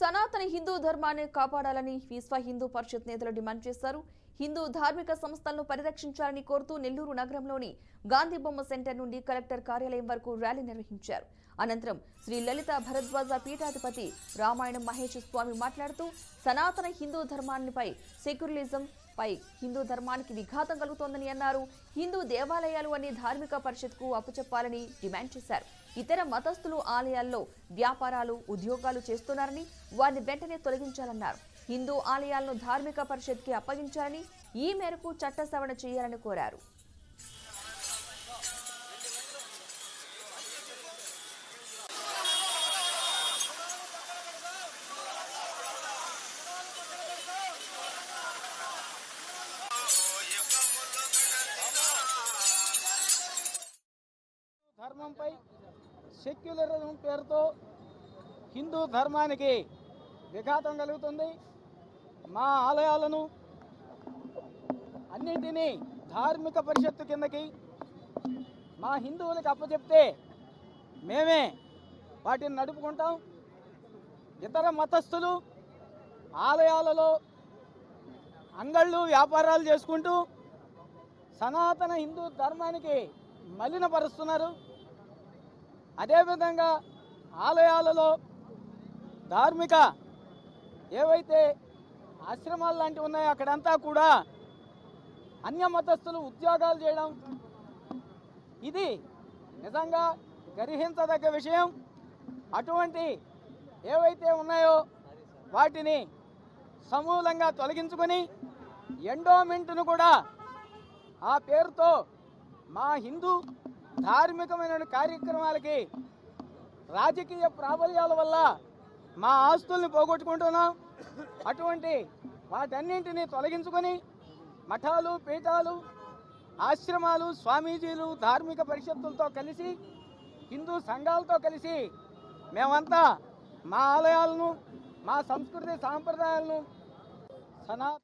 సనాతన హిందూ ధర్మాన్ని కాపాడాలని విశ్వ హిందూ పరిషత్ నేతలు డిమాండ్ చేశారు. హిందూ ధార్మిక సంస్థలను పరిరక్షించాలని కోరుతూ నెల్లూరు నగరంలోని గాంధీ బొమ్మ సెంటర్ నుండి కలెక్టర్ కార్యాలయం వరకు ర్యాలీ నిర్వహించారు. అనంతరం శ్రీ లలిత భరద్వాజ పీఠాధిపతి రామాయణం మహేష్ స్వామి మాట్లాడుతూ సనాతన హిందూ ధర్మాన్నిపై సెక్యులరిజం పై హిందూ ధర్మానికి విఘాతం కలుగుతోందని అన్నారు. హిందూ దేవాలయాలు అన్ని ధార్మిక పరిషత్కు అప్పచెప్పాలని డిమాండ్ చేశారు. ఇతర మతస్థులు ఆలయాల్లో వ్యాపారాలు ఉద్యోగాలు చేస్తున్నారని వారిని వెంటనే తొలగించాలన్నారు. హిందూ ఆలయాలను ధార్మిక పరిషత్కి అప్పగించాలని ఈ మేరకు చట్ట సవరణ చేయాలని కోరారు. ధర్మంపై సెక్యులరిజం పేరుతో హిందూ ధర్మానికి విఘాతం కలుగుతుంది. మా ఆలయాలను అన్నింటినీ ధార్మిక పరిషత్తు కిందకి మా హిందువులకు అప్పచెప్తే మేమే వాటిని నడుపుకుంటాం. ఇతర మతస్థులు ఆలయాలలో అంగళ్ళు వ్యాపారాలు చేసుకుంటూ సనాతన హిందూ ధర్మానికి మలినపరుస్తున్నారు. అదేవిధంగా ఆలయాలలో ధార్మిక ఏవైతే ఆశ్రమాలు లాంటివి ఉన్నాయో అక్కడంతా కూడా అన్య మతస్థులు ఉద్యోగాలు చేయడం ఇది నిజంగా గర్హించదగ్గ విషయం. అటువంటి ఏవైతే ఉన్నాయో వాటిని సమూలంగా తొలగించుకొని ఎండోమెంట్ను కూడా ఆ పేరుతో మా హిందూ ధార్మికమైన కార్యక్రమాలకి రాజకీయ ప్రాబల్యాల వల్ల మా ఆస్తుల్ని పోగొట్టుకుంటున్నాం. అటువంటి వాటన్నింటినీ తొలగించుకొని మఠాలు పీఠాలు ఆశ్రమాలు స్వామీజీలు ధార్మిక పరిషత్తులతో కలిసి హిందూ సంఘాలతో కలిసి మేమంతా మా ఆలయాలను మా సంస్కృతి సాంప్రదాయాలను